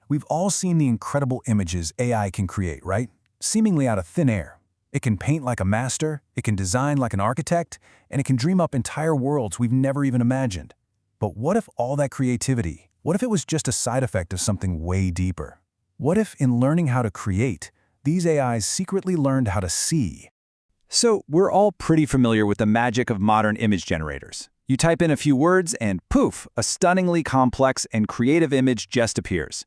We've all seen the incredible images AI can create, right? Seemingly out of thin air. It can paint like a master, it can design like an architect, and it can dream up entire worlds we've never even imagined. But what if all that creativity, what if it was just a side effect of something way deeper? What if, in learning how to create, these AIs secretly learned how to see? So, we're all pretty familiar with the magic of modern image generators. You type in a few words and poof, a stunningly complex and creative image just appears.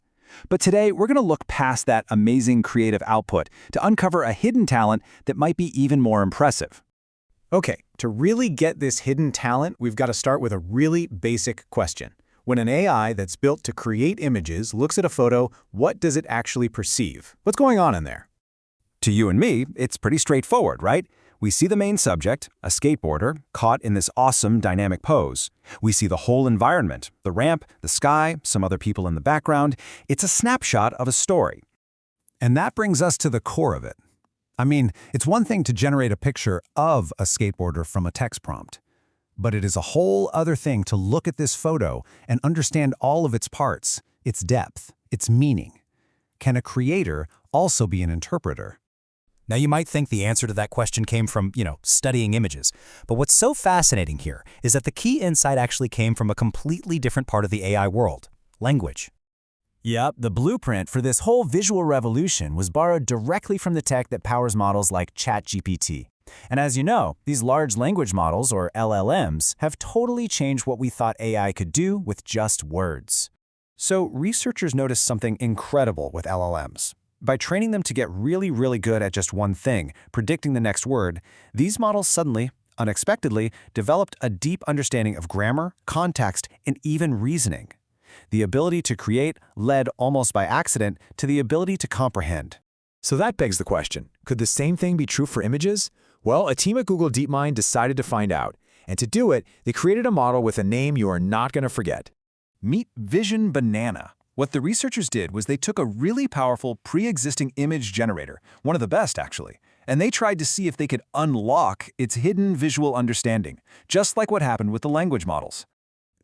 But today, we're going to look past that amazing creative output to uncover a hidden talent that might be even more impressive. Okay, to really get this hidden talent, we've got to start with a really basic question. When an AI that's built to create images looks at a photo, what does it actually perceive? What's going on in there? To you and me, it's pretty straightforward, right? We see the main subject, a skateboarder, caught in this awesome dynamic pose. We see the whole environment, the ramp, the sky, some other people in the background. It's a snapshot of a story. And that brings us to the core of it. I mean, it's one thing to generate a picture of a skateboarder from a text prompt, but it is a whole other thing to look at this photo and understand all of its parts, its depth, its meaning. Can a creator also be an interpreter? Now, you might think the answer to that question came from, studying images. But what's so fascinating here is that the key insight actually came from a completely different part of the AI world: language. Yep, the blueprint for this whole visual revolution was borrowed directly from the tech that powers models like ChatGPT. And as you know, these large language models, or LLMs, have totally changed what we thought AI could do with just words. So researchers noticed something incredible with LLMs. By training them to get really, really good at just one thing, predicting the next word, these models suddenly, unexpectedly, developed a deep understanding of grammar, context, and even reasoning. The ability to create led, almost by accident, to the ability to comprehend. So that begs the question, could the same thing be true for images? Well, a team at Google DeepMind decided to find out. And to do it, they created a model with a name you are not going to forget. Meet Vision Banana. What the researchers did was they took a really powerful pre-existing image generator, one of the best actually, and they tried to see if they could unlock its hidden visual understanding, just like what happened with the language models.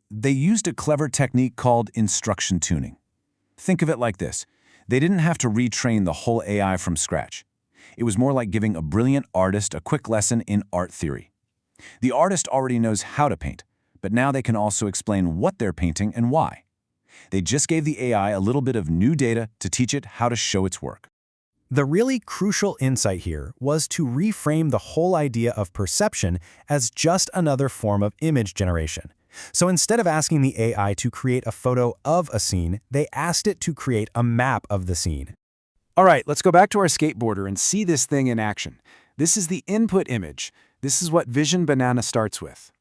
They used a clever technique called instruction tuning. Think of it like this. They didn't have to retrain the whole AI from scratch. It was more like giving a brilliant artist a quick lesson in art theory. The artist already knows how to paint, but now they can also explain what they're painting and why. They just gave the AI a little bit of new data to teach it how to show its work. The really crucial insight here was to reframe the whole idea of perception as just another form of image generation. So instead of asking the AI to create a photo of a scene, they asked it to create a map of the scene. All right, let's go back to our skateboarder and see this thing in action. This is the input image. This is what Vision Banana starts with.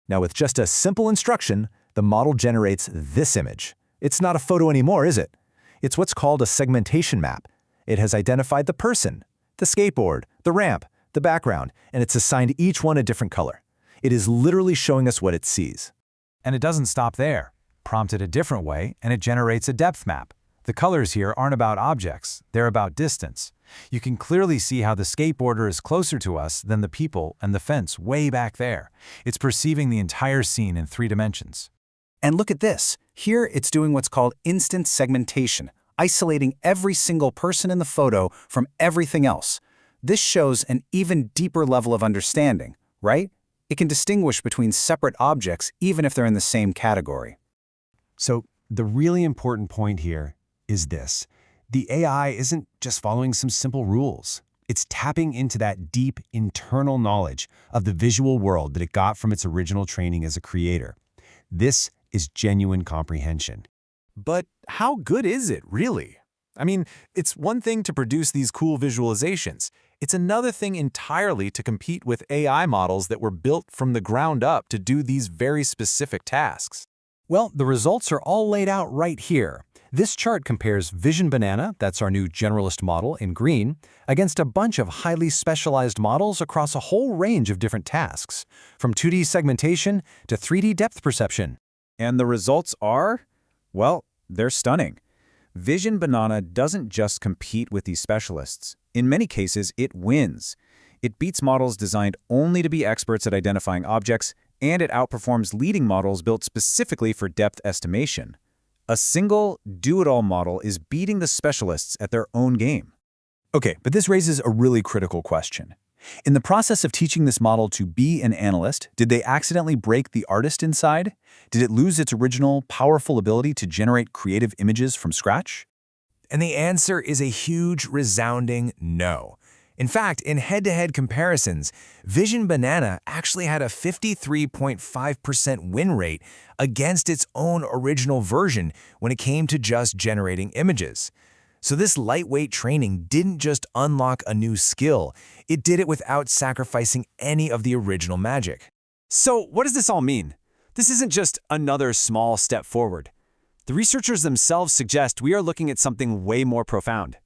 Now, with just a simple instruction, the model generates this image. It's not a photo anymore, is it? It's what's called a segmentation map. It has identified the person, the skateboard, the ramp, the background, and it's assigned each one a different color. It is literally showing us what it sees. And it doesn't stop there. Prompt it a different way, and it generates a depth map. The colors here aren't about objects, they're about distance. You can clearly see how the skateboarder is closer to us than the people and the fence way back there. It's perceiving the entire scene in 3 dimensions. And look at this. Here, it's doing what's called instant segmentation, isolating every single person in the photo from everything else. This shows an even deeper level of understanding, right? It can distinguish between separate objects even if they're in the same category. So, the really important point here is this. The AI isn't just following some simple rules. It's tapping into that deep internal knowledge of the visual world that it got from its original training as a creator. This is genuine comprehension. But how good is it, really? I mean, it's one thing to produce these cool visualizations. It's another thing entirely to compete with AI models that were built from the ground up to do these very specific tasks. Well, the results are all laid out right here. This chart compares Vision Banana, that's our new generalist model in green, against a bunch of highly specialized models across a whole range of different tasks, from 2D segmentation to 3D depth perception. And the results are, well, they're stunning. Vision Banana doesn't just compete with these specialists. In many cases, it wins. It beats models designed only to be experts at identifying objects, and it outperforms leading models built specifically for depth estimation. A single, do-it-all model is beating the specialists at their own game. Okay, but this raises a really critical question. In the process of teaching this model to be an analyst, did they accidentally break the artist inside? Did it lose its original, powerful ability to generate creative images from scratch? And the answer is a huge, resounding no. In fact, in head-to-head comparisons, Vision Banana actually had a 53.5% win rate against its own original version when it came to just generating images. So this lightweight training didn't just unlock a new skill, it did it without sacrificing any of the original magic. So what does this all mean? This isn't just another small step forward. The researchers themselves suggest we are looking at something way more profound.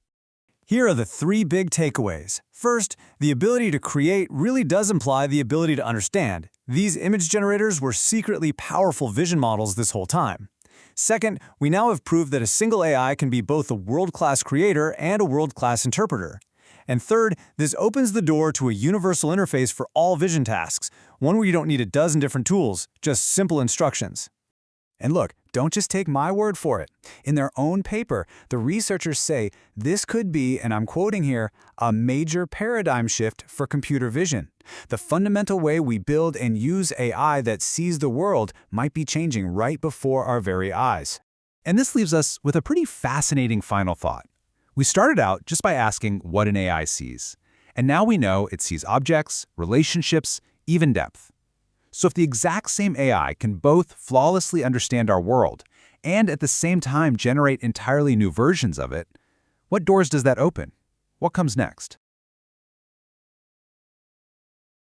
Here are the 3 big takeaways. First, the ability to create really does imply the ability to understand. These image generators were secretly powerful vision models this whole time. Second, we now have proved that a single AI can be both a world-class creator and a world-class interpreter. And third, this opens the door to a universal interface for all vision tasks, one where you don't need a dozen different tools, just simple instructions. And look, don't just take my word for it. In their own paper, the researchers say this could be, and I'm quoting here, a major paradigm shift for computer vision. The fundamental way we build and use AI that sees the world might be changing right before our very eyes. And this leaves us with a pretty fascinating final thought. We started out just by asking what an AI sees. And now we know it sees objects, relationships, even depth. So if the exact same AI can both flawlessly understand our world and at the same time generate entirely new versions of it, what doors does that open? What comes next?